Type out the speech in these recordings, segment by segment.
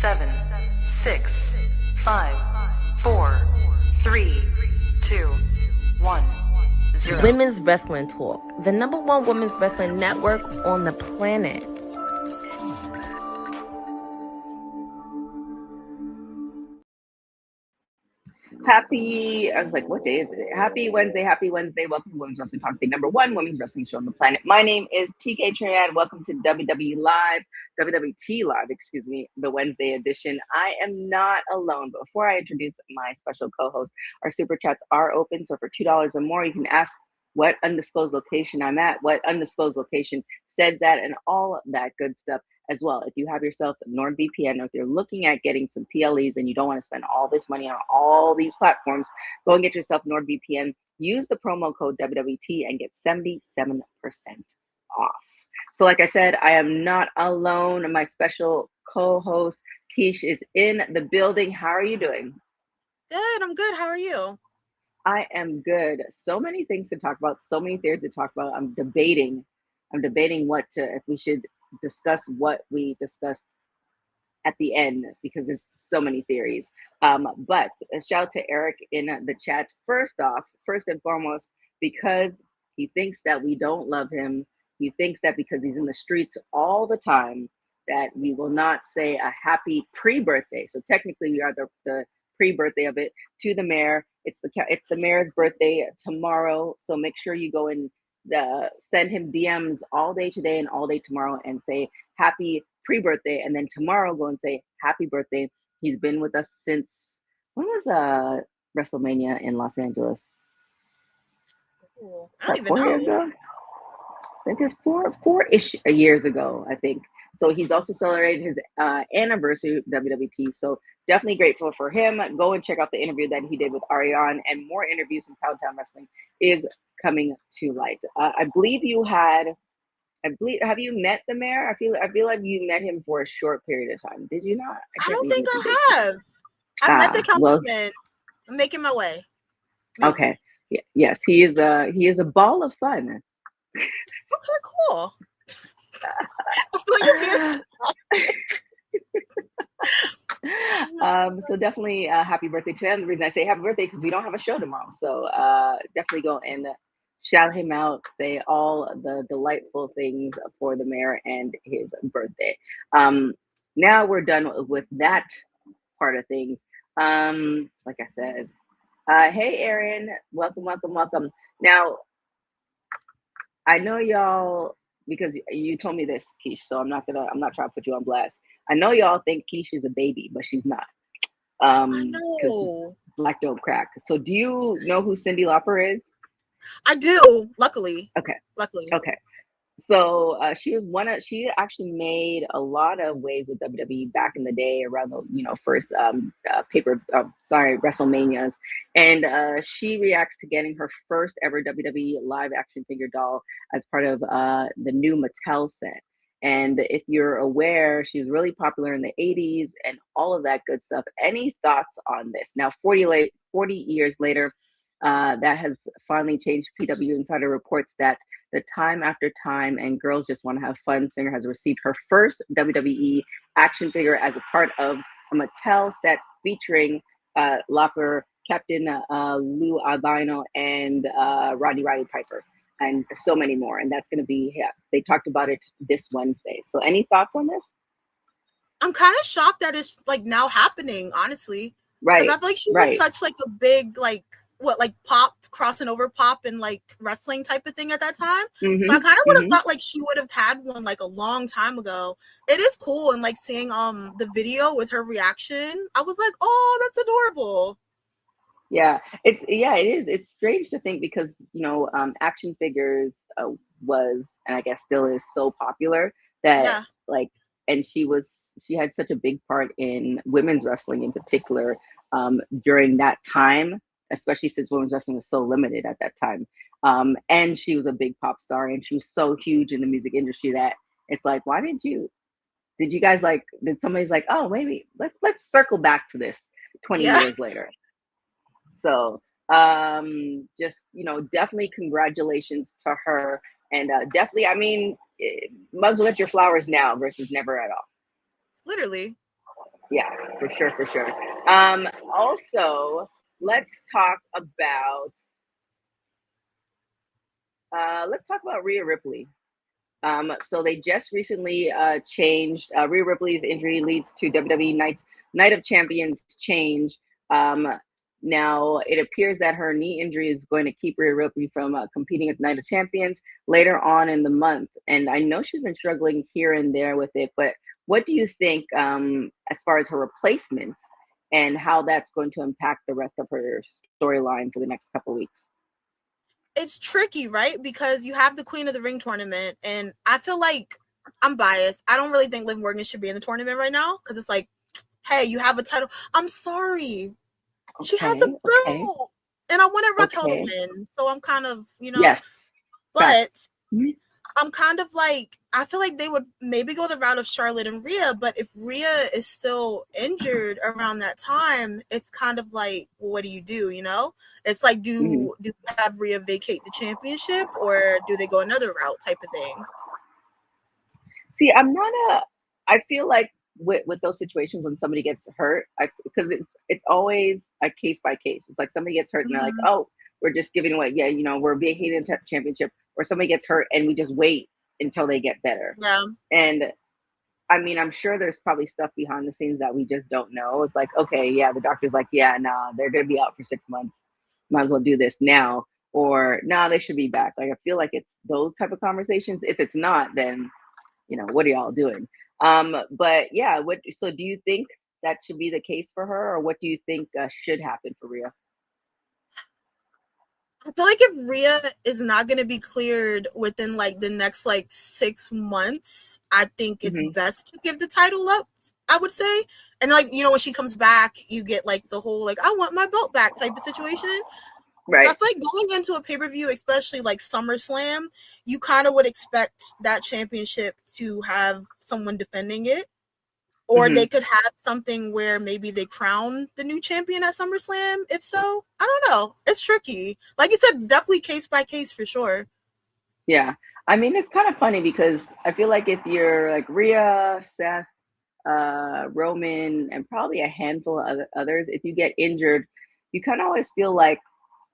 7, 6, 5, 4, 3, 2, 1, 0. Women's Wrestling Talk, the #1 women's wrestling network on the planet. I was like, what day is it? Happy Wednesday. Welcome to Women's Wrestling Talk, the #1 women's wrestling show on the planet. My name is TK Trinidad. Welcome to WWT Live, the Wednesday edition. I am not alone, but before I introduce my special co-host, our super chats are open. So for $2 or more, you can ask what undisclosed location I'm at, what undisclosed location says that, and all that good stuff as well. If you have yourself NordVPN, or if you're looking at getting some PLEs and you don't want to spend all this money on all these platforms, go and get yourself NordVPN. Use the promo code WWT and get 77% off. So like I said, I am not alone. My special co-host, Keish, is in the building. How are you doing? Good, I'm good. How are you? I am good. So many things to talk about, so many theories to talk about. I'm debating if we should discuss what we discussed at the end, because there's so many theories. But a shout out to Eric in the chat. First and foremost, because he thinks that we don't love him. He thinks that because he's in the streets all the time, that we will not say a happy pre-birthday. So technically we are the pre-birthday of it to the mayor. It's the mayor's birthday tomorrow. So make sure you go and send him DMs all day today and all day tomorrow and say happy pre-birthday, and then tomorrow go and say happy birthday. He's been with us since, when was WrestleMania in Los Angeles? I don't even 4 years ago? I think it's four-ish years ago, I think. So he's also celebrated his anniversary of WWT. So definitely grateful for him. Go and check out the interview that he did with Ariane, and more interviews from Poundtown Wrestling is coming to light. I believe have you met the mayor? I feel like you met him for a short period of time. Did you not? I don't think I have. I've met the councilman. I'm making my way. Maybe. Okay. Yes, he is a ball of fun. Okay, cool. I feel like you're being so definitely happy birthday to him. The reason I say happy birthday because we don't have a show tomorrow. So definitely go and shout him out, say all the delightful things for the mayor and his birthday. Now we're done with that part of things. Like I said, hey Aaron, welcome. Now, I know y'all, because you told me this, Keish, so I'm not trying to put you on blast. I know y'all think Keish is a baby, but she's not. I know. Black don't crack. So do you know who Cyndi Lauper is? I do, luckily. Okay. Luckily. Okay. So she actually made a lot of waves with WWE back in the day around the first WrestleManias, and she reacts to getting her first ever WWE live action figure doll as part of the new Mattel set. And if you're aware, she was really popular in the 80s and all of that good stuff. Any thoughts on this? Now, 40 years later, that has finally changed. PW Insider reports that the Time After Time and Girls Just Want to Have Fun singer has received her first WWE action figure as a part of a Mattel set featuring Lauper, Captain Lou Albino, and Roddy Piper, and so many more. And that's going to be, they talked about it this Wednesday. So any thoughts on this? I'm kind of shocked that it's like now happening, honestly. Right. Because I feel like she was such like a big pop, crossing over pop and like wrestling type of thing at that time. Mm-hmm. So I kind of would have thought like she would have had one like a long time ago. It is cool, and like seeing the video with her reaction, I was like, oh, that's adorable. Yeah, it is. It's strange to think because action figures was, and I guess still is, so popular that and she had such a big part in women's wrestling in particular during that time, especially since women's wrestling was so limited at that time. And she was a big pop star, and she was so huge in the music industry that it's like, why did you guys did somebody's like, oh, maybe let's circle back to this 20 years later. So just, definitely congratulations to her. And definitely, might as well get your flowers now versus never at all. Literally. Yeah, for sure. Also, let's talk about Rhea Ripley. So they just recently changed. Rhea Ripley's injury leads to WWE Night of Champions change. Um, Now it appears that her knee injury is going to keep Rhea Ripley from competing at Night of Champions later on in the month. And I know she's been struggling here and there with it, but what do you think as far as her replacement and how that's going to impact the rest of her storyline for the next couple of weeks? It's tricky, right? Because you have the Queen of the Ring tournament, and I feel like I'm biased. I don't really think Liv Morgan should be in the tournament right now because it's like, hey, you have a title. I'm sorry. She has a belt, and I wanted Raquel to win, so I'm kind of, yes, but I'm kind of like, I feel like they would maybe go the route of Charlotte and Rhea, but if Rhea is still injured around that time, it's kind of like, well, what do you do? It's like, do you have Rhea vacate the championship, or do they go another route type of thing? See, I feel like with those situations when somebody gets hurt, because it's always a case by case. It's like somebody gets hurt and they're like, oh, we're just giving away. Yeah, we're vacating the championship, or somebody gets hurt and we just wait until they get better. Yeah. And I mean, I'm sure there's probably stuff behind the scenes that we just don't know. It's like, okay, yeah, the doctor's like, yeah, nah, they're going to be out for 6 months. Might as well do this now. Or, nah, they should be back. Like, I feel like it's those type of conversations. If it's not, then, what are y'all doing? But yeah, so do you think that should be the case for her, or what do you think should happen for Rhea? I feel like if Rhea is not going to be cleared within like the next 6 months, I think it's best to give the title up, I would say. And when she comes back, you get the whole I want my belt back type of situation. Right. I feel like going into a pay-per-view, especially like SummerSlam, you kind of would expect that championship to have someone defending it. Or they could have something where maybe they crown the new champion at SummerSlam. If so, I don't know. It's tricky. Like you said, definitely case by case for sure. Yeah. I mean, it's kind of funny because I feel like if you're like Rhea, Seth, Roman, and probably a handful of others, if you get injured, you kind of always feel like,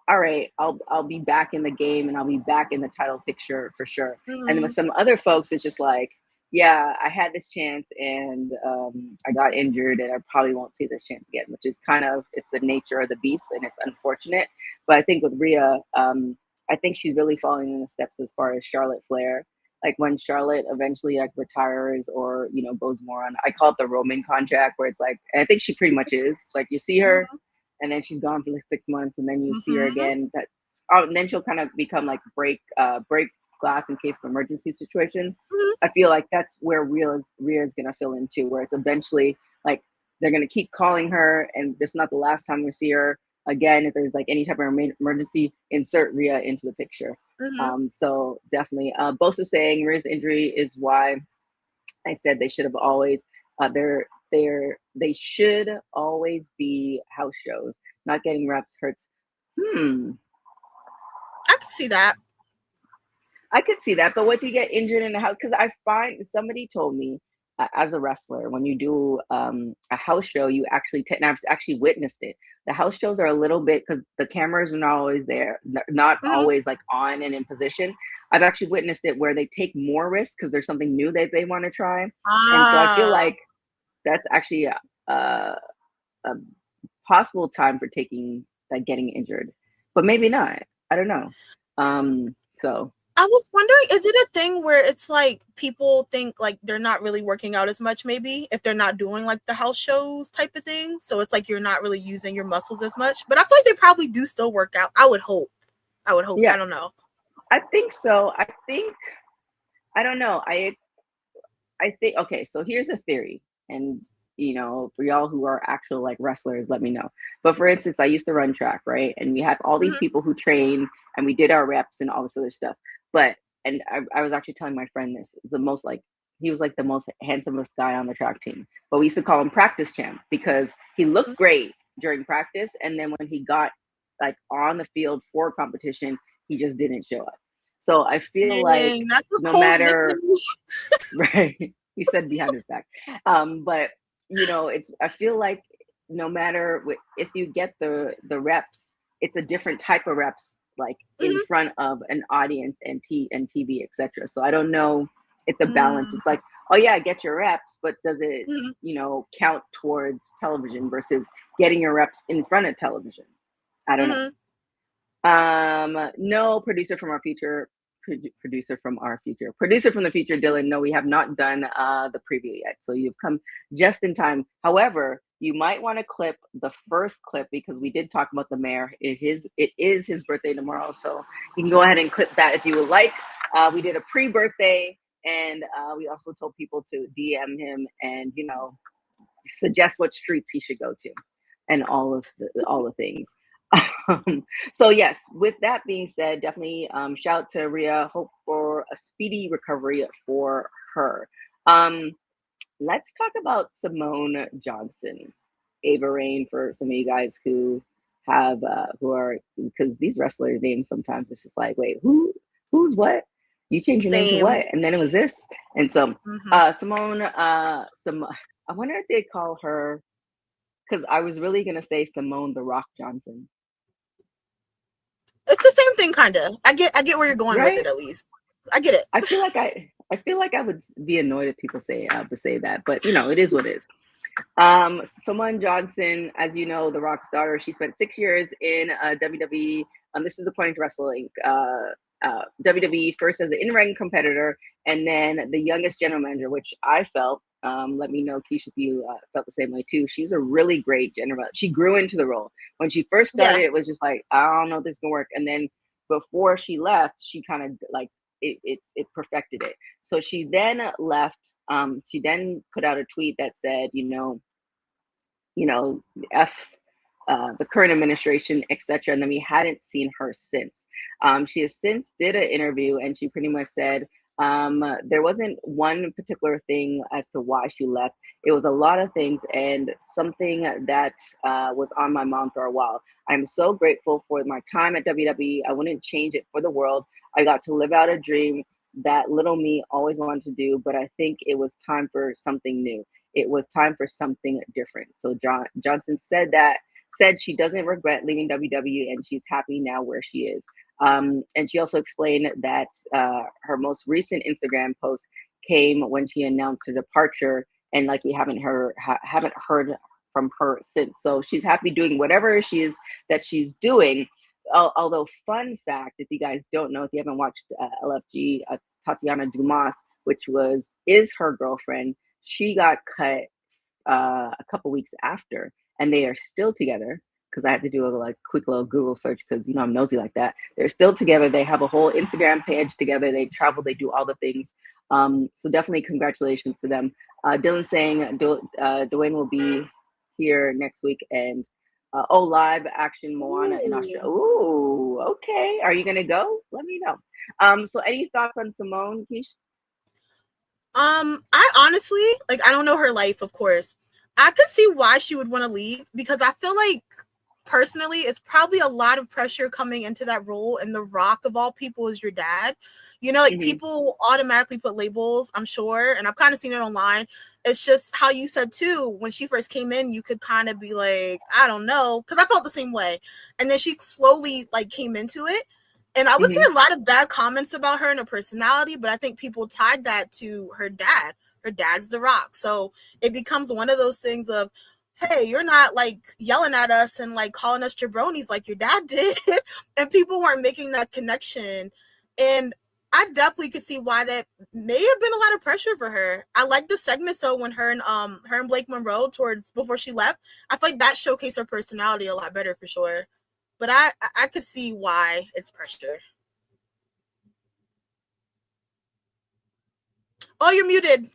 all right, I'll be back in the game and I'll be back in the title picture for sure. And then with some other folks, it's just like, yeah, I had this chance and I got injured and I probably won't see this chance again, which is it's the nature of the beast and it's unfortunate. But I think with Rhea, I think she's really following in the steps as far as Charlotte Flair. Like when Charlotte eventually retires or, goes more on, I call it the Roman contract, where it's like, and I think she pretty much is. Like you see her and then she's gone for 6 months and then you see her again. And then she'll kind of become like break glass in case of emergency situation. I feel like that's where Rhea's gonna fill in too, where it's eventually like they're gonna keep calling her, and this is not the last time we see her again. If there's any type of emergency, insert Rhea into the picture. So definitely, both are saying Rhea's injury is why I said they should have always they should always be house shows. Not getting reps hurts. I can see that. I could see that, but what do you get injured in the house? Because I find somebody told me as a wrestler, when you do a house show, you actually and I've actually witnessed it. The house shows are a little bit, because the cameras are not always there, not always on and in position. I've actually witnessed it where they take more risks because there's something new that they want to try, and so I feel like that's actually a possible time for getting injured, but maybe not. I don't know. So. I was wondering, is it a thing where it's like people think they're not really working out as much, maybe if they're not doing the house shows type of thing? So it's you're not really using your muscles as much, but I feel like they probably do still work out. I would hope. Yeah. I don't know. I think so. I don't know. I think, okay, so here's a theory, and for y'all who are actual wrestlers, let me know. But for instance, I used to run track, right? And we had all these people who train and we did our reps and all this other stuff. But, and I was actually telling my friend this, he was the most handsomest guy on the track team. But we used to call him practice champ because he looked great during practice. And then when he got on the field for competition, he just didn't show up. So I feel no matter, right, he said behind his back. But I feel like no matter if you get the reps, it's a different type of reps, like in front of an audience and TV, etc. So I don't know if the balance is like, oh yeah, get your reps, but does it, count towards television versus getting your reps in front of television? I don't know. No, producer from the future, Dylan. No, we have not done the preview yet. So you've come just in time. However, you might want to clip the first clip because we did talk about the mayor. It is his birthday tomorrow. So you can go ahead and clip that if you would like. We did a pre-birthday and we also told people to DM him and, suggest what streets he should go to and all the things. So yes, with that being said, definitely shout out to Rhea. Hope for a speedy recovery for her. Let's talk about Simone Johnson, Ava Rain, for some of you guys who have because these wrestlers' names sometimes it's just like, wait, who's what? You changed your name to what? And then it was this. And so Simone, I wonder if they call her, because I was really gonna say Simone the Rock Johnson. It's the same thing, kind of. I get where you're going with it. At least I get it. I feel like I would be annoyed if people say that, but it is what it is. Simone Johnson, as you know, the Rock's daughter. She spent 6 years in WWE. This is according to Wrestling. WWE first as an in-ring competitor, and then the youngest general manager, which I felt. Let me know, Keisha, if you felt the same way too. She was a really great general. She grew into the role. When she first started, it was just like, I don't know if this can work. And then before she left, she kind of like it perfected it. So she then left. She then put out a tweet that said, F the current administration, etc. And then we hadn't seen her since. She has since did an interview and she pretty much said, there wasn't one particular thing as to why she left. It was a lot of things and something that was on my mind for a while. I'm so grateful for my time at WWE. I wouldn't change it for the world. I got to live out a dream that little me always wanted to do, but I think it was time for something new. It was time for something different. So Johnson said she doesn't regret leaving WWE and she's happy now where she is. And she also explained that her most recent Instagram post came when she announced her departure, and like we haven't heard from her since. So she's happy doing whatever she's doing. Although, fun fact, if you guys don't know, if you haven't watched LFG, Tatiana Dumas, which is her girlfriend, she got cut a couple weeks after, and they are still together. Because I had to do a quick little Google search because I'm nosy like that. They're still together. They have a whole Instagram page together. They travel. They do all the things. So definitely congratulations to them. Dylan saying Dwayne will be here next week and live action Moana in Australia. Ooh, okay. Are you gonna go? Let me know. So any thoughts on Simone, Keish? I honestly I don't know her life, of course. I could see why she would want to leave because I feel like personally, it's probably a lot of pressure coming into that role, and The Rock of all people is your dad. People automatically put labels, I'm sure, and I've kind of seen it online. It's just how you said too, when she first came in, you could kind of be like, I don't know, because I felt the same way. And then she slowly came into it. And I would say a lot of bad comments about her and her personality, but I think people tied that to her dad. Her dad's The Rock. So it becomes one of those things of, hey, you're not yelling at us and calling us jabronis like your dad did. And people weren't making that connection. And I definitely could see why that may have been a lot of pressure for her. I like the segment when her and Blake Monroe before she left, I feel like that showcased her personality a lot better for sure. But I could see why it's pressure. Oh, you're muted.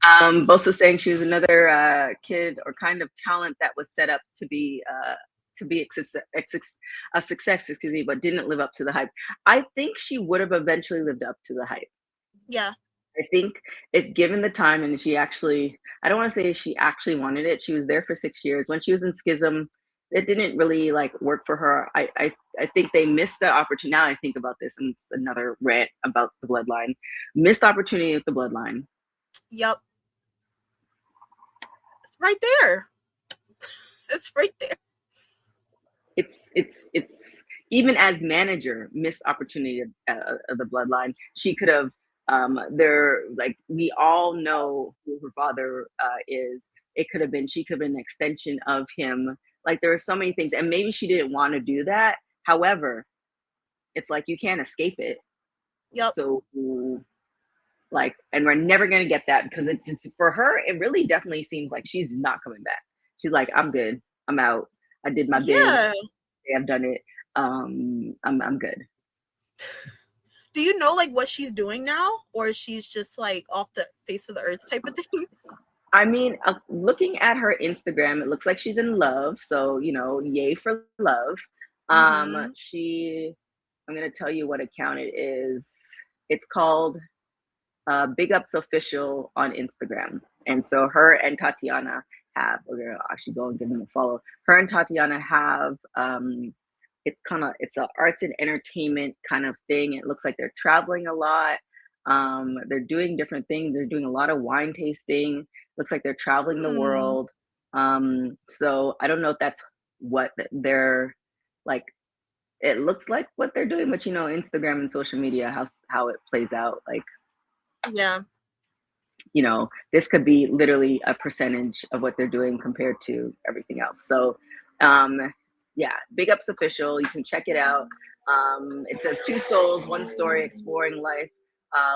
Bosa saying she was another kid or kind of talent that was set up to be a success, but didn't live up to the hype. I think she would have eventually lived up to the hype. Yeah. I think if given the time, and I don't want to say she actually wanted it. She was there for 6 years. When she was in Schism, it didn't really like work for her. I think they missed the opportunity. Now I think about this, and it's another rant about the bloodline. Missed opportunity with the bloodline. Yep. It's right there. It's right there. It's even as manager, missed opportunity of the bloodline. She could have they're like, we all know who her father is. It could have been, she could have been an extension of him. Like, there are so many things, and maybe she didn't want to do that. However, it's like, you can't escape it. Yep. So like, and we're never going to get that, because it's just, for her, it really definitely seems like she's not coming back. She's like, I'm good, I'm out, I did my bid, I've done it, I'm good. Do you know like what she's doing now, or she's just like off the face of the earth type of thing? I mean, looking at her Instagram, it looks like she's in love. So, you know, yay for love. I'm going to tell you what account it is. It's called Big Ups Official on Instagram. And so her and Tatiana have, we're going to actually go and give them a follow. Her and Tatiana have, it's a arts and entertainment kind of thing. It looks like they're traveling a lot. They're doing different things. They're doing a lot of wine tasting. Looks like they're traveling the world. So I don't know if that's what they're like. It looks like what they're doing, but you know, Instagram and social media, how it plays out. Like, yeah, you know, this could be literally a percentage of what they're doing compared to everything else. So, yeah, Big Ups Official. You can check it out. It says 2 souls, 1 story, exploring life.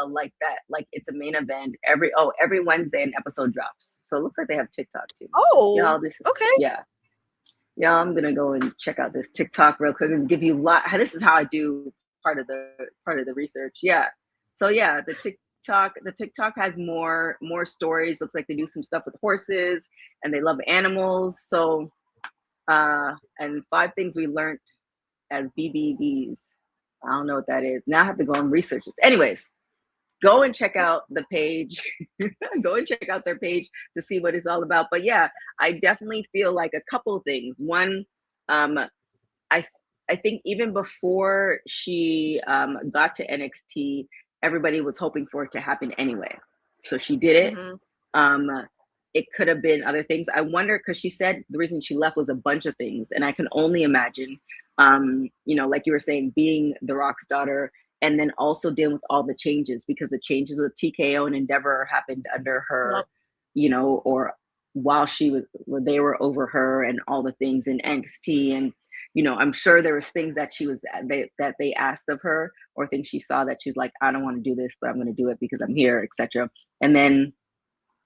Like that, like it's a main event every Wednesday an episode drops. So it looks like they have TikTok too. Oh, okay. Yeah, I'm gonna go and check out this TikTok real quick and give you this is how I do part of the research. Yeah, so yeah, the TikTok has more stories. Looks like they do some stuff with horses and they love animals. So and 5 things we learned as BBBs. I don't know what that is. Now I have to go and research this. Anyways, go and check out the page. Go and check out their page to see what it's all about. But yeah, I definitely feel like a couple of things. One, I think even before she got to NXT, everybody was hoping for it to happen anyway. So she did it. It could have been other things. I wonder, because she said the reason she left was a bunch of things. And I can only imagine, you know, like you were saying, being The Rock's daughter, and then also dealing with all the changes, because the changes with TKO and Endeavor happened under her, you know, or while they were over her, and all the things in NXT. And, you know, I'm sure there was things that that they asked of her, or things she saw that she's like, I don't want to do this, but I'm going to do it because I'm here, etc. And then,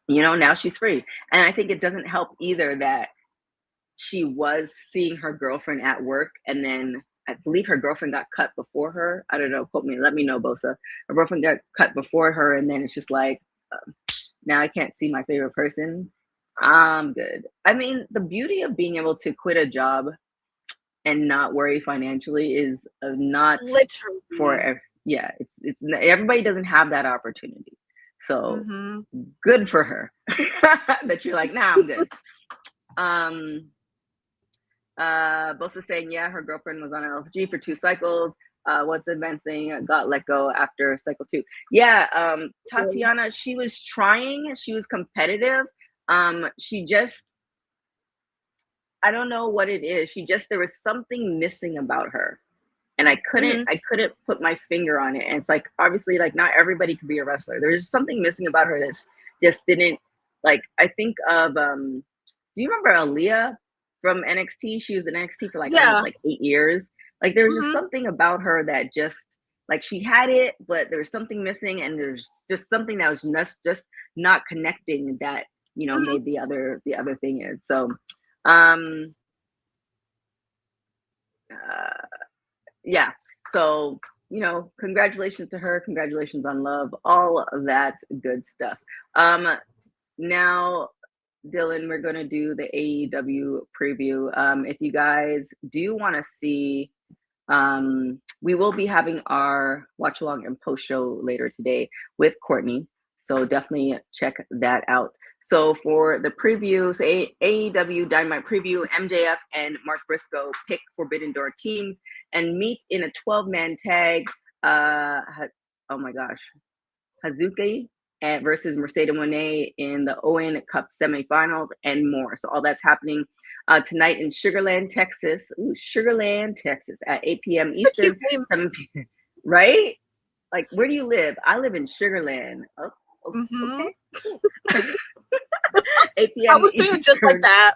you know, now she's free. And I think it doesn't help either that she was seeing her girlfriend at work, and then I believe her girlfriend got cut before her. I don't know, let me know, Bosa. Her girlfriend got cut before her, and then it's just like, now I can't see my favorite person. I'm good. I mean, the beauty of being able to quit a job and not worry financially is not literally for, yeah, it's everybody doesn't have that opportunity. So good for her that you're like, nah, I'm good. Bosa saying, yeah, her girlfriend was on LFG for 2 cycles. What's advancing got let go after cycle 2. Yeah, Tatiana, she was trying, she was competitive. She just, I don't know what it is. There was something missing about her. And I couldn't put my finger on it. And it's like, obviously, like, not everybody could be a wrestler. There's something missing about her that just didn't, like, I think of, do you remember Aaliyah from NXT? She was in NXT for almost like 8 years. Like, there was just something about her that just, like, she had it, but there was something missing, and there's just something that was just not connecting that, you know, made the other thing is. So, yeah. So, you know, congratulations to her. Congratulations on love. All of that good stuff. Now, Dylan, we're going to do the AEW preview. If you guys do want to see, we will be having our watch along and post show later today with Courtney. So definitely check that out. So for the previews, AEW Dynamite preview, MJF and Mark Briscoe pick Forbidden Door teams and meet in a 12-man tag. Oh my gosh, Hazuki versus Mercedes Moné in the Owen Cup semifinals and more. So all that's happening tonight in Sugarland, Texas. Ooh, Sugarland, Texas at 8 p.m. Eastern, 7 p.m. Right? Like, where do you live? I live in Sugarland. Oh, okay. 8 p.m. I would say it just like that.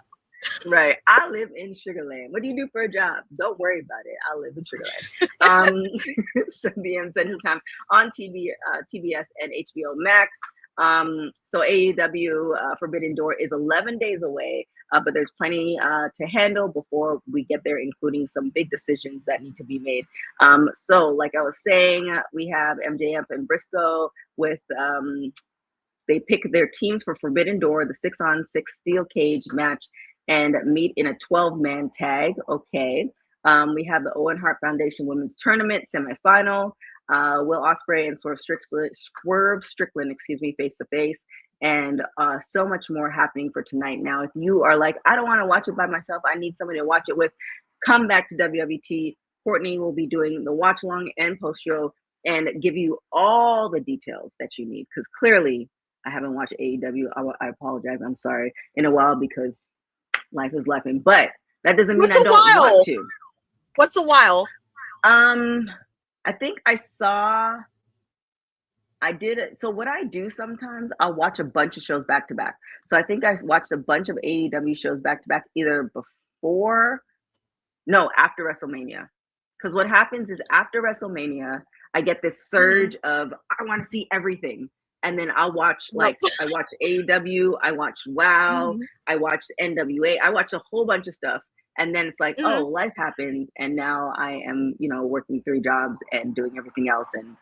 Right. I live in Sugarland. What do you do for a job? Don't worry about it. I live in Sugarland. 7 p.m. Central Time on TBS and HBO Max. So AEW Forbidden Door is 11 days away, but there's plenty to handle before we get there, including some big decisions that need to be made. So like I was saying, we have MJF and Briscoe with they pick their teams for Forbidden Door, the 6-on-6 steel cage match, and meet in a 12-man tag. Okay. We have the Owen Hart Foundation Women's Tournament semifinal. Will Ospreay and Swerve Strickland, face to face, and so much more happening for tonight. Now, if you are like, I don't want to watch it by myself, I need somebody to watch it with, come back to WWT. Courtney will be doing the watch along and post show and give you all the details that you need. Because clearly, I haven't watched AEW. I apologize. I'm sorry in a while because life is life. But that doesn't mean I don't want to. What's a while? I think I did it. So what I do sometimes, I'll watch a bunch of shows back to back. So I think I watched a bunch of AEW shows back to back either after WrestleMania. Because what happens is after WrestleMania, I get this surge of, I want to see everything. And then I watch AEW, I watch WoW, I watch NWA, I watch a whole bunch of stuff. And then it's like, oh, life happens. And now I am, working 3 jobs and doing everything else. And,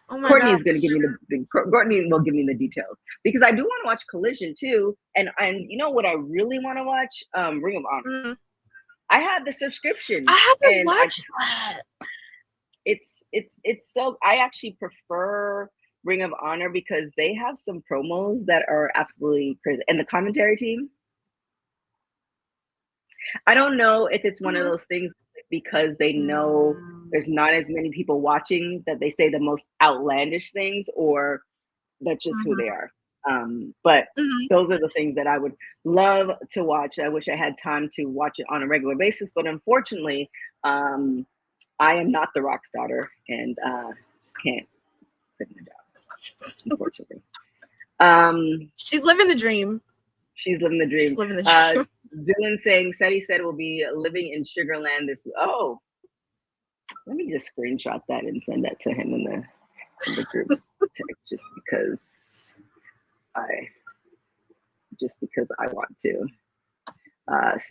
Courtney is going to give me Courtney will give me the details, because I do want to watch Collision too. And you know what I really want to watch? Ring of Honor. I have the subscription. I haven't watched that. It's so, I actually prefer Ring of Honor because they have some promos that are absolutely crazy. And the commentary team, I don't know if it's one of those things because they know there's not as many people watching that they say the most outlandish things, or that's just who they are. But those are the things that I would love to watch. I wish I had time to watch it on a regular basis, but unfortunately, I am not the Rock's daughter and just can't quit my job. Unfortunately, she's living the dream. She's living the dream. She's living the dream. Dylan saying, Seti said we'll be living in Sugarland this. Oh, let me just screenshot that and send that to him in the group text, just because I want to.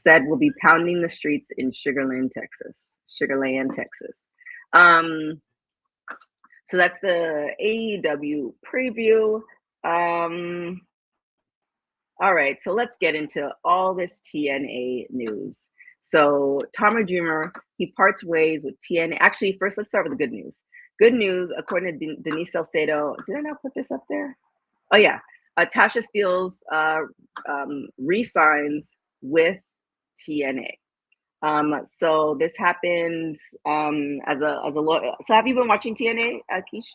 Said we'll be pounding the streets in Sugarland, Texas. So that's the AEW preview. All right, so let's get into all this TNA news. So Tommy Dreamer, he parts ways with TNA. Actually, first, let's start with the good news. Good news, according to Denise Salcedo. Did I not put this up there? Oh, yeah. Tasha Steelz re-signs with TNA. So this happened as a lawyer. So have you been watching TNA, Keish?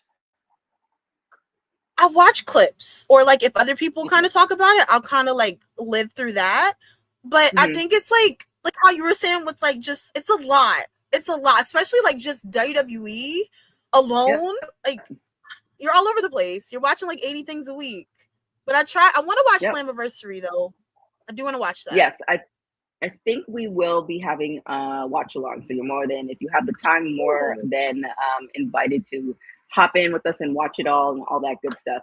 I watch clips, or like if other people kind of talk about it, I'll kind of like live through that. But I think it's like how you were saying with like just it's a lot, especially like just WWE alone. Like you're all over the place. You're watching like 80 things a week. But I want to watch Slammiversary though. I do want to watch that. Yes, I think we will be having watch along. So you're more than, if you have the time, more than invited to hop in with us and watch it all and all that good stuff.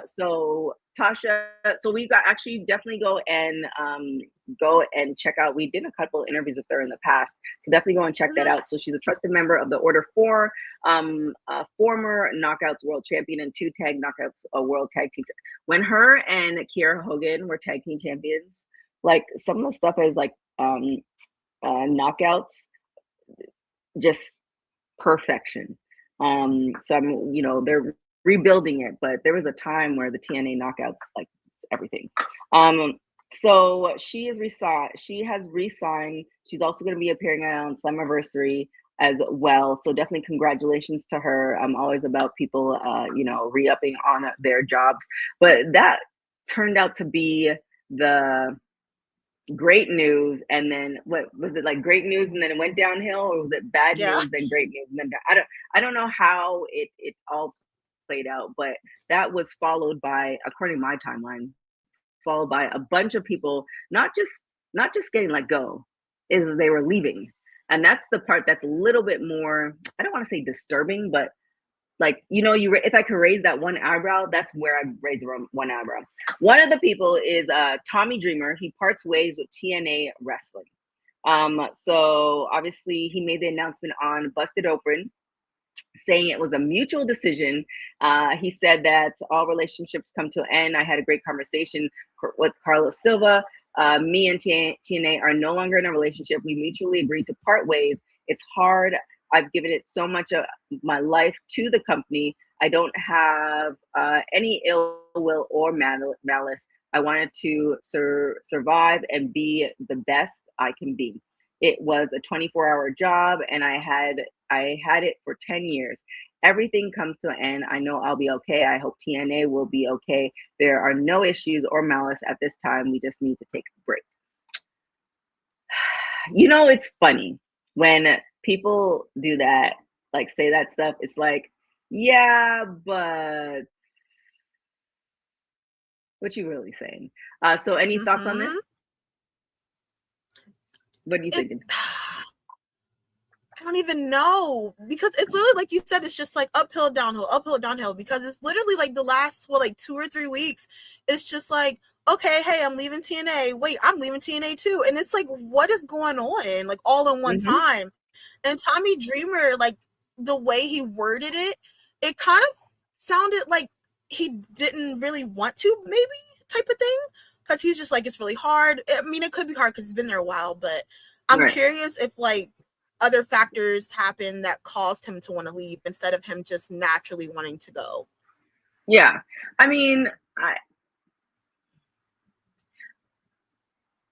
So Tasha, so we got actually definitely go and check out. We did a couple of interviews with her in the past, so definitely go and check that out. So she's a trusted member of the Order 4, former Knockouts World Champion and 2 Tag Knockouts World Tag Team. When her and Kiera Hogan were Tag Team Champions, like some of the stuff is like Knockouts, just perfection. So I'm, they're rebuilding it, but there was a time where the TNA Knockouts, like everything. So she has re-signed. She's also going to be appearing on Slammiversary as well. So definitely congratulations to her. I'm always about people, re-upping on their jobs. But that turned out to be the great news, and then what was it, like great news and then it went downhill, or was it bad news then great news and then I don't know how it all played out, but that was followed by, according to my timeline, followed by a bunch of people not just getting let go, is they were leaving. And that's the part that's a little bit more, I don't want to say disturbing, but like, if I could raise that one eyebrow, that's where I raise one eyebrow. One of the people is Tommy Dreamer. He parts ways with TNA Wrestling. So obviously he made the announcement on Busted Open, saying it was a mutual decision. He said that all relationships come to an end. I had a great conversation with Carlos Silva. Me and TNA are no longer in a relationship. We mutually agreed to part ways. It's hard. I've given it so much of my life to the company. I don't have any ill will or malice. I wanted to survive and be the best I can be. It was a 24-hour job, and I had it for 10 years. Everything comes to an end. I know I'll be okay. I hope TNA will be okay. There are no issues or malice at this time. We just need to take a break. It's funny when people do that, like say that stuff. It's like, yeah, but what you really saying? So any thoughts on this? What are you thinking? I don't even know, because it's literally like you said, it's just like uphill, downhill, because it's literally like the last 2 or 3 weeks, it's just like, okay, hey, I'm leaving TNA. Wait, I'm leaving TNA too. And it's like, what is going on? Like all in one time. And Tommy Dreamer, like the way he worded it, it kind of sounded like he didn't really want to, maybe, type of thing. Because he's just like, it's really hard. I mean, it could be hard because he's been there a while, but I'm curious if like other factors happen that caused him to want to leave instead of him just naturally wanting to go. Yeah. I mean,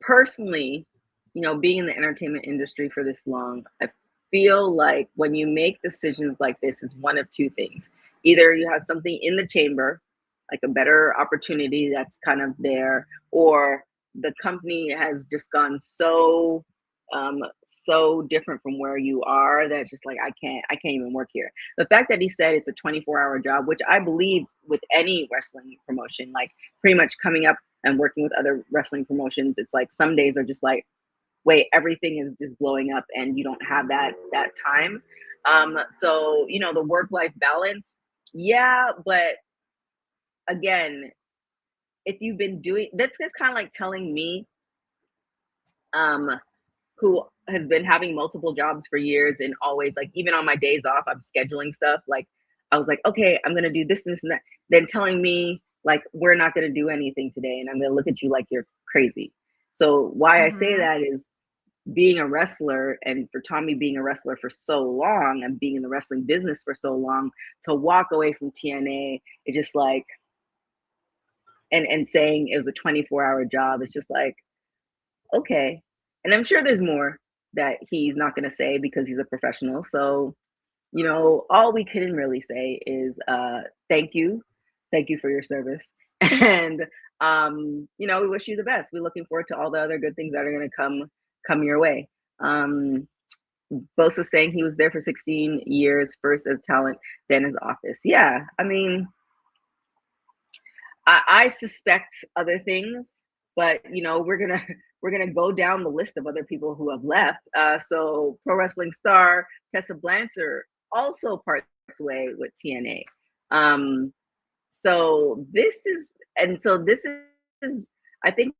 personally, being in the entertainment industry for this long, I feel like when you make decisions like this, is one of two things. Either you have something in the chamber, like a better opportunity that's kind of there, or the company has just gone so different from where you are that it's just like, I can't even work here. The fact that he said it's a 24-hour job, which I believe with any wrestling promotion, like pretty much coming up and working with other wrestling promotions, it's like some days are just like, wait, everything is just blowing up and you don't have that time. So, the work-life balance, yeah, but again, if you've been doing, that's just kind of like telling me, who has been having multiple jobs for years and always, like, even on my days off, I'm scheduling stuff. Like, I was like, okay, I'm going to do this and this and that. Then telling me, like, we're not going to do anything today. And I'm going to look at you like you're crazy. So why I say that is being a wrestler, and for Tommy being a wrestler for so long and being in the wrestling business for so long, to walk away from TNA, it's just like, and saying it was a 24-hour job, it's just like, okay. And I'm sure there's more that he's not going to say because he's a professional. So, all we can really say is thank you for your service, and we wish you the best. We're looking forward to all the other good things that are going to come your way. Bosa saying he was there for 16 years, first as talent, then as office. Yeah, I mean, I suspect other things, but we're gonna go down the list of other people who have left. So pro wrestling star Tessa Blanchard also parts way with TNA. So this is I think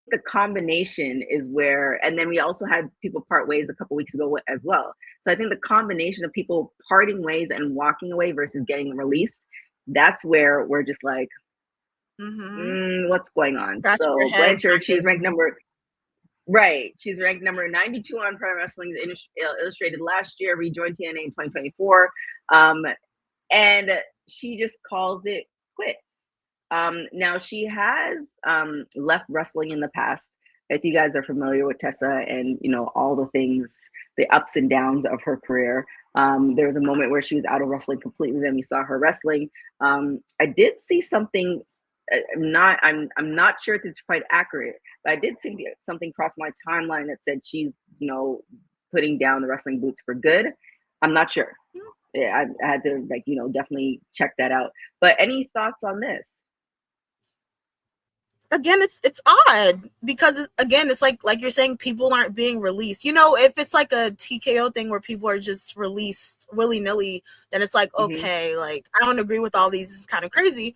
the combination is where, and then we also had people part ways a couple weeks ago as well. So I think the combination of people parting ways and walking away versus getting released, that's where we're just like, what's going on? So Blanchard, she's ranked number 92 on Pro Wrestling Illustrated last year, rejoined TNA in 2024. And she just calls it quits. Now she has left wrestling in the past. If you guys are familiar with Tessa and all the things, the ups and downs of her career, there was a moment where she was out of wrestling completely. Then we saw her wrestling. I did see something. I'm not sure if it's quite accurate, but I did see something cross my timeline that said she's putting down the wrestling boots for good. I'm not sure. Yeah, I had to definitely check that out. But any thoughts on this? Again, it's odd because again, it's like you're saying, people aren't being released. If it's like a TKO thing where people are just released willy-nilly, then it's like, okay, like I don't agree with all these. It's kind of crazy.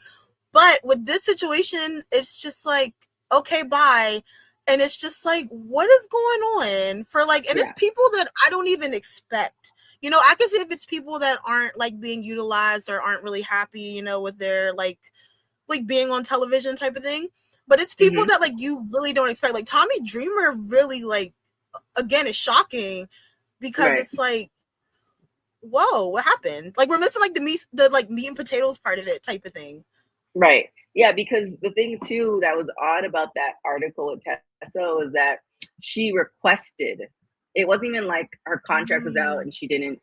But with this situation, it's just like, okay, bye. And it's just like, what is going on for like, and it's people that I don't even expect. I can see if it's people that aren't like being utilized or aren't really happy, with their like being on television type of thing. But it's people that like you really don't expect. Like Tommy Dreamer really like, again, is shocking because it's like, whoa, what happened? Like we're missing like the meat and potatoes part of it type of thing. Right. Yeah, because the thing too that was odd about that article with Tessa was that she requested. It wasn't even like her contract was out and she didn't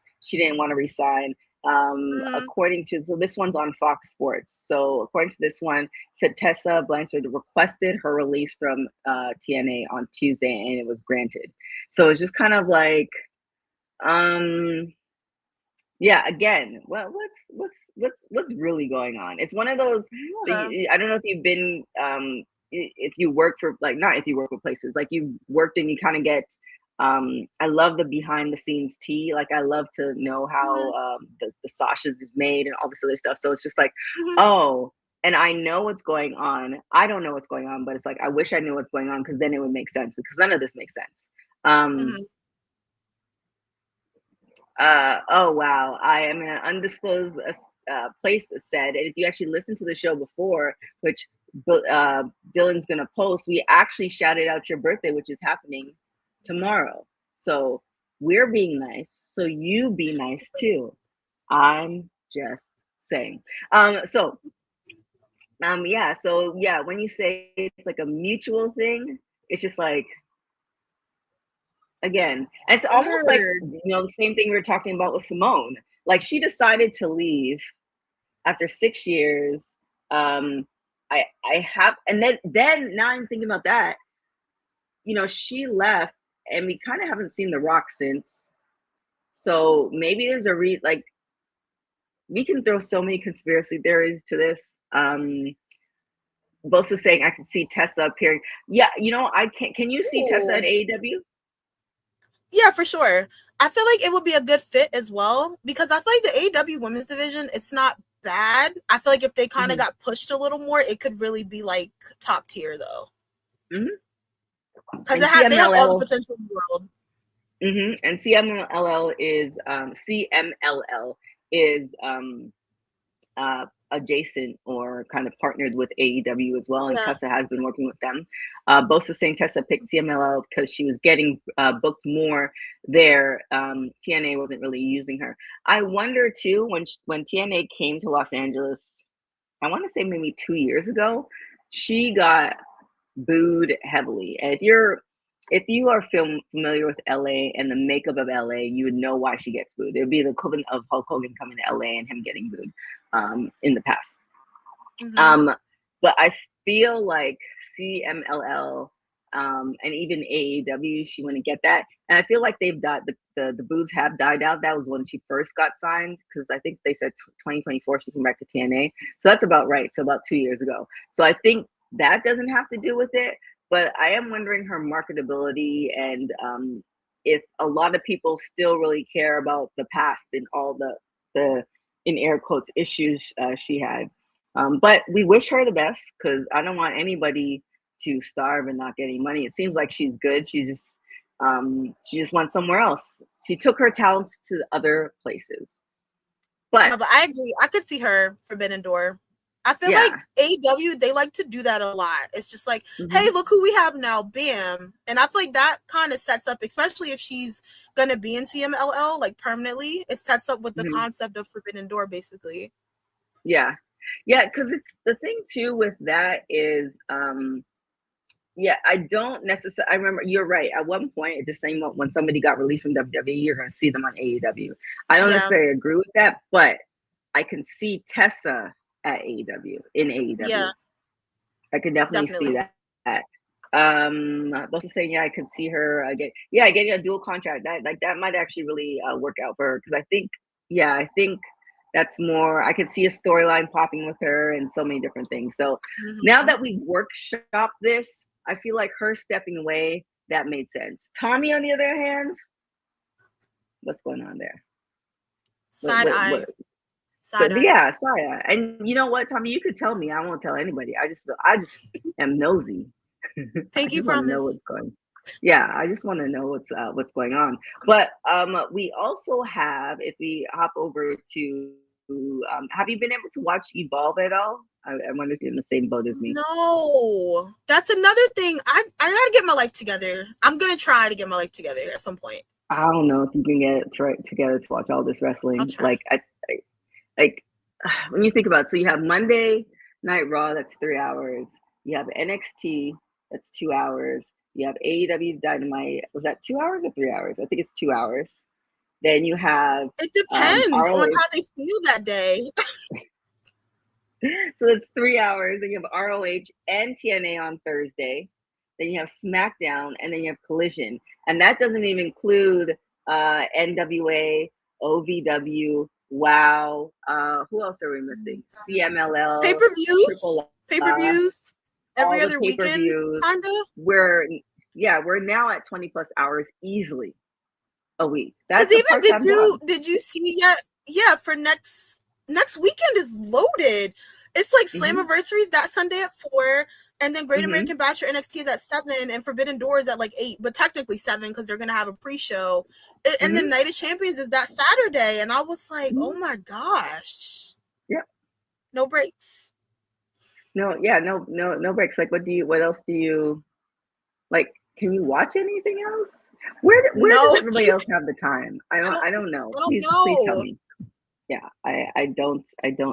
want to resign. According to, so this one's on Fox Sports. So according to this one, it said Tessa Blanchard requested her release from TNA on Tuesday and it was granted. So it's just kind of like, yeah, again, well, what's really going on? It's one of those, I don't know if you've been, if you work for, like, not if you work with places, like you worked and you kind of get, I love the behind the scenes tea. Like I love to know how the sausage is made and all this other stuff. So it's just like, oh, and I know what's going on. I don't know what's going on, but it's like, I wish I knew what's going on because then it would make sense, because none of this makes sense. Oh, wow. I am in an undisclosed place that said, and if you actually listen to the show before, which Dylan's going to post, we actually shouted out your birthday, which is happening tomorrow. So we're being nice. So you be nice too. I'm just saying. Yeah. So yeah, when you say it's like a mutual thing, it's just like, again, it's almost like, the same thing we were talking about with Simone. Like she decided to leave after 6 years. And then now I'm thinking about that, she left and we kind of haven't seen The Rock since. So maybe there's like, we can throw so many conspiracy theories to this. Both was saying I could see Tessa appearing. Yeah, can you see Tessa at AEW? Yeah, for sure. I feel like it would be a good fit as well, because I feel like the AEW women's division, it's not bad. I feel like if they kind of got pushed a little more, it could really be like top tier though. Because they have all the potential in the world. And CMLL is adjacent or kind of partnered with AEW as well, and Tessa has been working with them. Both are saying Tessa picked CMLL because she was getting booked more there. TNA wasn't really using her. I wonder too, when TNA came to Los Angeles, I want to say maybe 2 years ago, she got booed heavily. And if you are familiar with LA and the makeup of LA, you would know why she gets booed. It would be the equivalent of Hulk Hogan coming to LA and him getting booed in the past. But I feel like CMLL and even AEW, she wouldn't get that. And I feel like they've died. The boos have died out. That was when she first got signed, because I think they said 2024 she came back to TNA. So that's about right. So about 2 years ago. So I think that doesn't have to do with it. But I am wondering her marketability and if a lot of people still really care about the past and all the in air quotes issues she had. But we wish her the best, because I don't want anybody to starve and not get any money. It seems like she's good. She just went somewhere else. She took her talents to other places. But I agree. I could see her Forbidden Door. I feel like AEW, they like to do that a lot. It's just like, hey, look who we have now, bam. And I feel like that kind of sets up, especially if she's going to be in CMLL, like permanently, it sets up with the concept of Forbidden Door, basically. Yeah. Yeah, because it's the thing too with that is, yeah, I don't necessarily. I remember you're right. At one point, it just saying when somebody got released from WWE, you're going to see them on AEW. I don't necessarily agree with that, but I can see Tessa at AEW in AEW. Yeah, I could definitely see that. Also saying, yeah, I could see her getting a dual contract. That might actually really work out for her, because I think that's more. I could see a storyline popping with her and so many different things. So now that we've workshopped this, I feel like her stepping away, that made sense. Tommy, on the other hand, what's going on there? Side eye. Yeah, Saya. And you know what, Tommy, you could tell me. I won't tell anybody. I just am nosy. Thank you, promise. Know what's going. Yeah, I just want to know what's going on. But we also have, if we hop over to, have you been able to watch Evolve at all? I wonder if you're in the same boat as me. No, that's another thing. I gotta get my life together. I'm gonna try to get my life together at some point. I don't know if you can get it together to watch all this wrestling. Like when you think about it, so you have Monday Night Raw, that's 3 hours. You have NXT, that's 2 hours. You have AEW Dynamite. Was that 2 hours or 3 hours? I think it's 2 hours. Then you have. It depends on how they feel that day. So it's 3 hours. Then you have ROH and TNA on Thursday. Then you have SmackDown, and then you have Collision, and that doesn't even include NWA, OVW. Wow. Who else are we missing? CMLL. Pay-per-views. Every other weekend, kinda. We're now at 20 plus hours easily a week. That's did you see yet? Yeah, for next weekend is loaded. It's like Slammiversary's that Sunday at 4, and then Great American Bash for NXT is at 7, and Forbidden Doors at like 8, but technically 7 because they're gonna have a pre-show. And the Night of Champions is that Saturday, and I was like, oh my gosh. Yeah. No breaks. No breaks. Like, what else do you like? Can you watch anything else? Where does everybody else have the time? I don't know. Please tell me. Yeah, I don't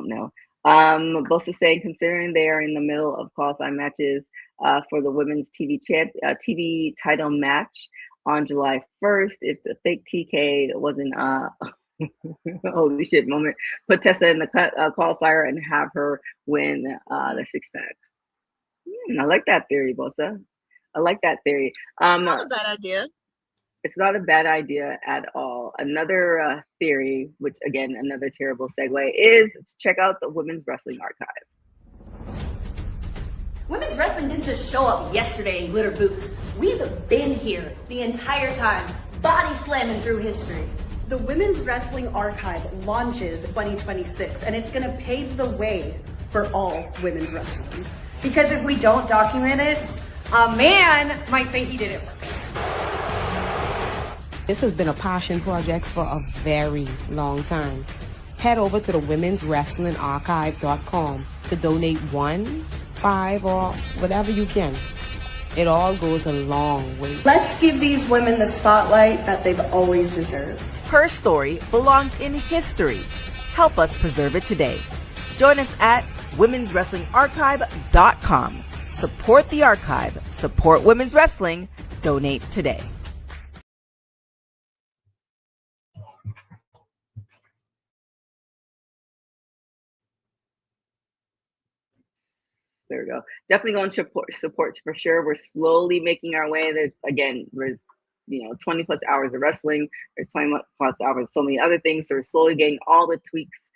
know. Bosa saying, considering they are in the middle of qualifying matches for the women's TV title match on July 1st, if the fake TK wasn't holy shit moment, put Tessa in the qualifier and have her win the 6-pack. I like that theory, Bosa. I like that theory. Not a bad idea. It's not a bad idea at all. Another theory, which again, another terrible segue, is to check out the Women's Wrestling Archive. Women's wrestling didn't just show up yesterday in glitter boots. We've been here the entire time, body slamming through history. The Women's Wrestling Archive launches 2026, and it's going to pave the way for all women's wrestling. Because if we don't document it, a man might say he did it first. This has been a passion project for a very long time. Head over to the womenswrestlingarchive.com to donate 1, 5, or whatever you can. It all goes a long way. Let's give these women the spotlight that they've always deserved. Her story belongs in history. Help us preserve it today. Join us at womenswrestlingarchive.com. Support the archive. Support women's wrestling. Donate today. There we go. Definitely going to support for sure. We're slowly making our way. There's 20 plus hours of wrestling. There's 20 plus hours of so many other things. So we're slowly getting all the tweaks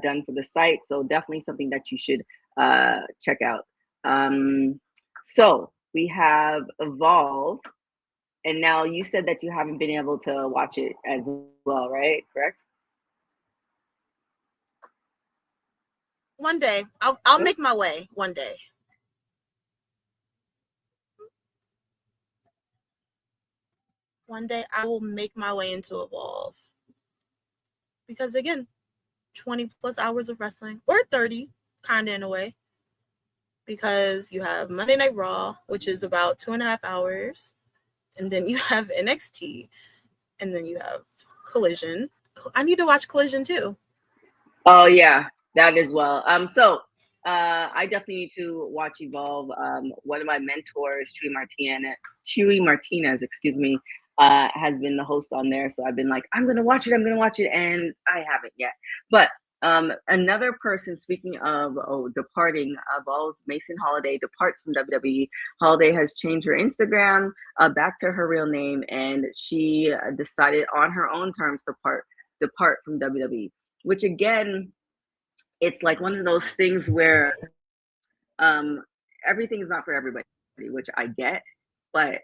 done for the site. So definitely something that you should check out. So we have Evolve, and now you said that you haven't been able to watch it as well, right? Correct? One day, I'll make my way. One day. One day, I will make my way into Evolve. Because again, 20 plus hours of wrestling, or 30, kind of in a way. Because you have Monday Night Raw, which is about 2.5 hours, and then you have NXT, and then you have Collision. I need to watch Collision too. Oh yeah. That as well. So I definitely need to watch Evolve. One of my mentors, Chewy Martinez, excuse me, has been the host on there. So I've been like, I'm gonna watch it, and I haven't yet. But another person, speaking of departing, Vols, Masyn Holiday departs from WWE. Holiday has changed her Instagram back to her real name, and she decided on her own terms to depart from WWE. Which again, it's like one of those things where everything is not for everybody, which I get, but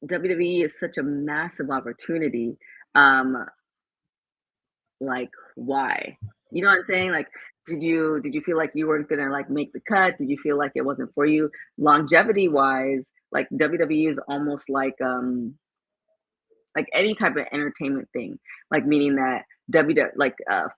WWE is such a massive opportunity. Like, why? You know what I'm saying? Like, did you feel like you weren't gonna like make the cut? Did you feel like it wasn't for you? Longevity wise, like WWE is almost like any type of entertainment thing, like meaning that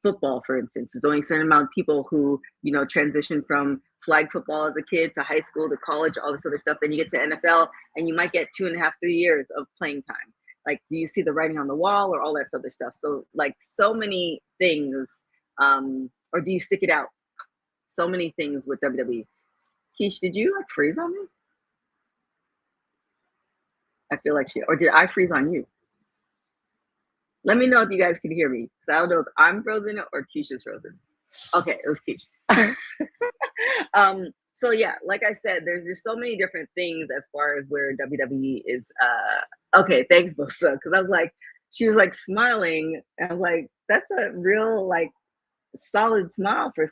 football, for instance, there's only a certain amount of people who, you know, transition from flag football as a kid to high school to college, all this other stuff. Then you get to NFL and you might get 2.5, 3 years of playing time. Like, do you see the writing on the wall or all that other stuff? So like so many things, or do you stick it out? So many things with WWE. Keish, did you like freeze on me? I feel like or did I freeze on you? Let me know if you guys can hear me, because I don't know if I'm frozen or Keisha's frozen. Okay, it was Keish. So yeah, like I said, there's just so many different things as far as where WWE is. Okay, thanks, Bosa, because I was like, she was like smiling, and I was like, that's a real like solid smile for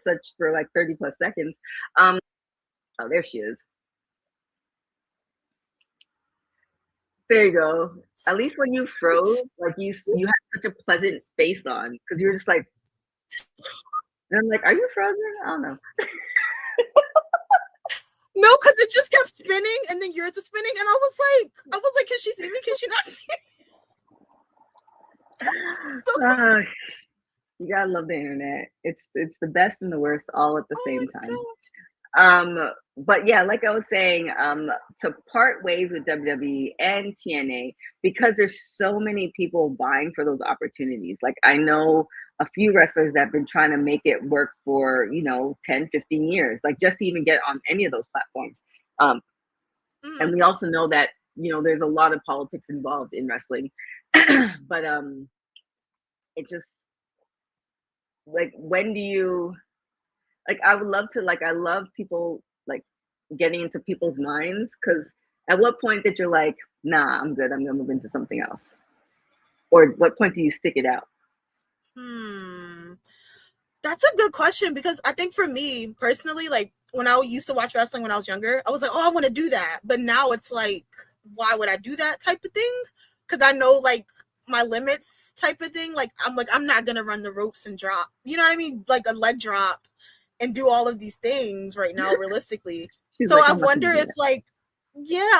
like 30 plus seconds. Oh, there she is. There you go. At least when you froze, like you had such a pleasant face on, because you were just like, and I'm like, are you frozen? I don't know. No, because it just kept spinning, and then yours was spinning, and I was like, can she see me? Can she not see me? You gotta love the internet. It's the best and the worst all at the same time. God. But yeah, like I was saying, to part ways with WWE and TNA, because there's so many people vying for those opportunities. Like, I know a few wrestlers that have been trying to make it work for, 10, 15 years, like just to even get on any of those platforms. And we also know that, there's a lot of politics involved in wrestling. But it just, like, when do you, like, I would love to, I love people, getting into people's minds, because at what point that you're like, nah, I'm good, I'm gonna move into something else? Or what point do you stick it out? That's a good question, because I think for me personally, like when I used to watch wrestling when I was younger, I was like, oh, I want to do that. But now it's like, why would I do that type of thing? Because I know like my limits type of thing. Like, I'm not gonna run the ropes and drop, you know what I mean? Like a leg drop and do all of these things right now, realistically. So like, I wonder if I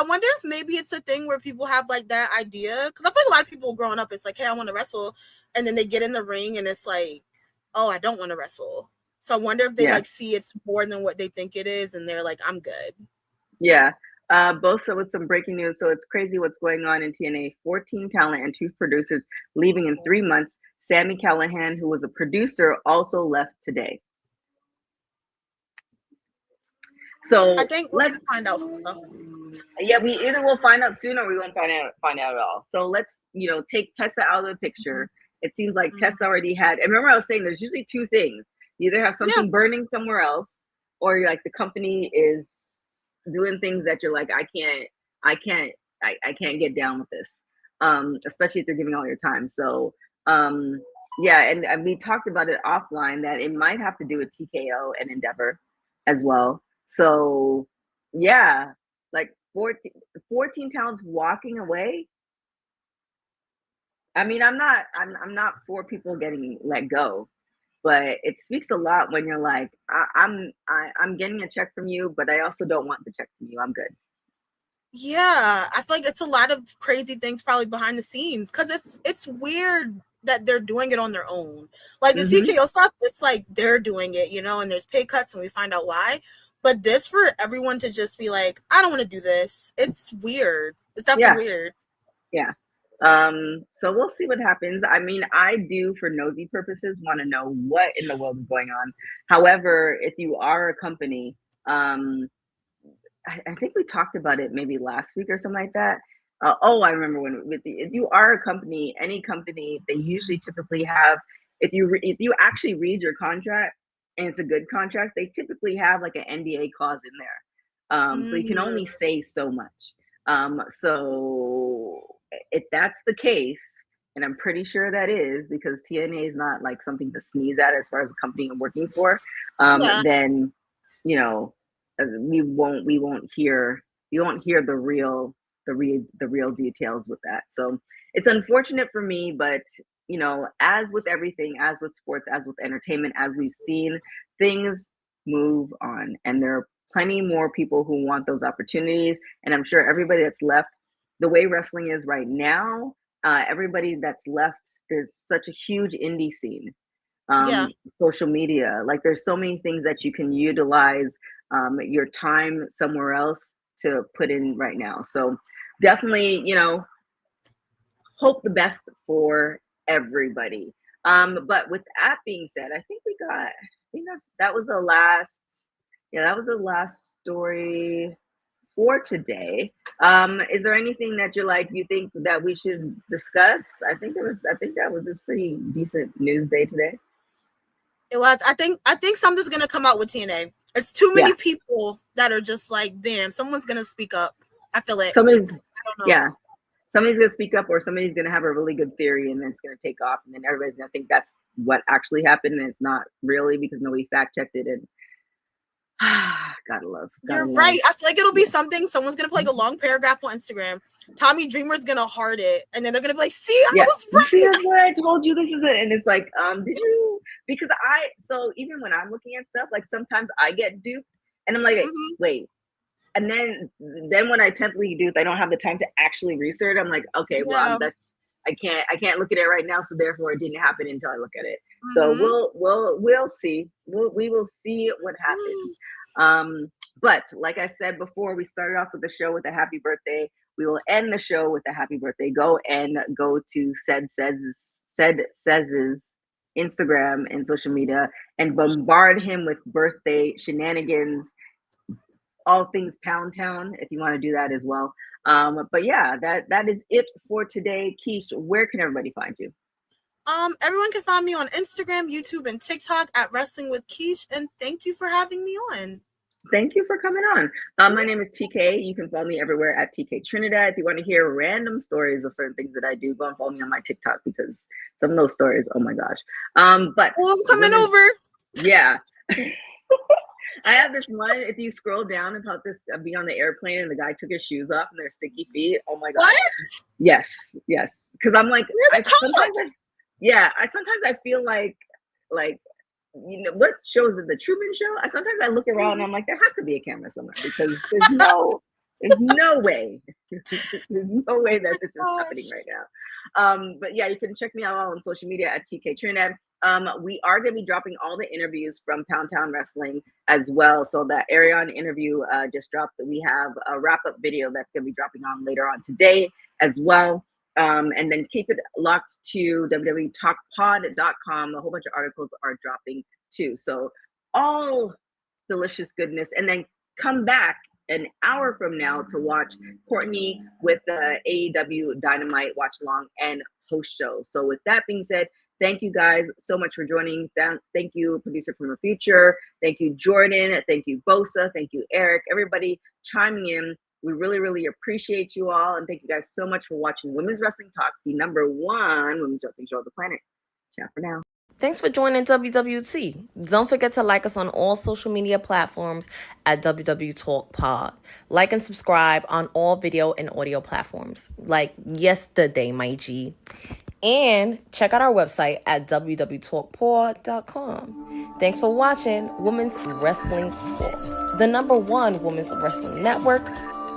wonder if maybe it's a thing where people have like that idea. Because I feel like a lot of people growing up, it's like, hey, I want to wrestle. And then they get in the ring and it's like, oh, I don't want to wrestle. So I wonder if they like see it's more than what they think it is. And they're like, I'm good. Yeah. Bosa with some breaking news. So it's crazy what's going on in TNA. 14 talent and 2 producers leaving in 3 months. Sami Callihan, who was a producer, also left today. So I think we're gonna find out stuff. Yeah, we either will find out soon or we won't find out at all. So let's, take Tessa out of the picture. It seems like Tessa already had, and remember I was saying there's usually 2 things. You either have something burning somewhere else, or you're like the company is doing things that you're like, I can't get down with this. Especially if they're giving all your time. So yeah, and we talked about it offline that it might have to do with TKO and Endeavor as well. So yeah, like 14 talents walking away. I mean, I'm not for people getting let go, but it speaks a lot when you're like, I'm getting a check from you, but I also don't want the check from you. I'm good. Yeah, I feel like it's a lot of crazy things probably behind the scenes, because it's weird that they're doing it on their own. Like the TKO stuff, it's like they're doing it, and there's pay cuts and we find out why. But this, for everyone to just be like, I don't want to do this, it's weird. It's definitely weird. Yeah. So we'll see what happens. I mean, I do, for nosy purposes, want to know what in the world is going on. However, if you are a company, I think we talked about it maybe last week or something like that. I remember if you are a company, any company, they usually typically have, if you actually read your contract and it's a good contract, they typically have like an NDA clause in there. So you can only say so much. So if that's the case, and I'm pretty sure that is, because TNA is not like something to sneeze at as far as the company I'm working for, then, you know, we won't hear the real details with that. So it's unfortunate for me, but you know, as with everything, as with sports, as with entertainment, as we've seen, things move on, and there are plenty more people who want those opportunities. And I'm sure everybody that's left, the way wrestling is right now, everybody that's left, there's such a huge indie scene, social media, like there's so many things that you can utilize your time somewhere else to put in right now. So definitely, you know, hope the best for everybody. But with that being said, I think that was the last story for today. Is there anything that you think that we should discuss? I think that was this pretty decent news day today. It was. I think something's gonna come out with TNA. It's too many people that are just like, damn, someone's gonna speak up. I feel it. Somebody's gonna speak up, or somebody's gonna have a really good theory, and then it's gonna take off, and then everybody's gonna think that's what actually happened, and it's not really, because nobody fact checked it. And gotta love. You're right. I feel like it'll be something. Someone's gonna play like a long paragraph on Instagram. Tommy Dreamer's gonna heart it, and then they're gonna be like, "See, I was right. See, that's what I told you. This is it." And it's like, did you? Because so even when I'm looking at stuff, like sometimes I get duped, and I'm like, wait. And then when I temporarily do, I don't have the time to actually research. I'm like, okay, well, I can't look at it right now, so therefore it didn't happen until I look at it. So we'll see. We will see what happens. But like I said before, we started off with the show with a happy birthday. We will end the show with a happy birthday. Go to Says' Instagram and social media and bombard him with birthday shenanigans, all things Pound Town, if you want to do that as well. But yeah, that is it for today. Keish, where can everybody find you? Everyone can find me on Instagram, YouTube, and TikTok at Wrestling with Keish, and thank you for having me on. Thank you for coming on. My name is TK. You can follow me everywhere at TK Trinidad. If you want to hear random stories of certain things that I do, go and follow me on my TikTok, because some of those stories, oh my gosh. But I'm coming over. Yeah. I have this one, if you scroll down about this, being on the airplane and the guy took his shoes off and their sticky feet. Oh my God. What? Yes. Because I'm like, sometimes I feel like, you know, what show is it? The Truman Show? Sometimes I look around and I'm like, there has to be a camera somewhere, because there's no way. There's no way that this is happening right now. But yeah, you can check me out on social media at TK Trinidad. We are going to be dropping all the interviews from Pound Town Wrestling as well. So that Arion interview just dropped. We have a wrap-up video that's going to be dropping on later on today as well. And then keep it locked to WWETalkPod.com. A whole bunch of articles are dropping too. So all delicious goodness. And then come back an hour from now to watch Courtney with the AEW Dynamite watch along and post show. So with that being said, thank you guys so much for joining. Thank you, producer from the future. Thank you, Jordan. Thank you, Bosa. Thank you, Eric. Everybody chiming in. We really, really appreciate you all. And thank you guys so much for watching Women's Wrestling Talk, the #1 women's wrestling show on the planet. Ciao for now. Thanks for joining WWT. Don't forget to like us on all social media platforms at WW Talk Pod. Like and subscribe on all video and audio platforms, like yesterday, my G. And check out our website at www.talkpod.com. Thanks for watching Women's Wrestling Talk, the #1 women's wrestling network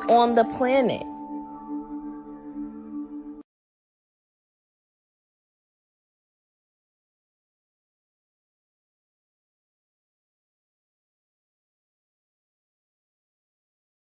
on the planet.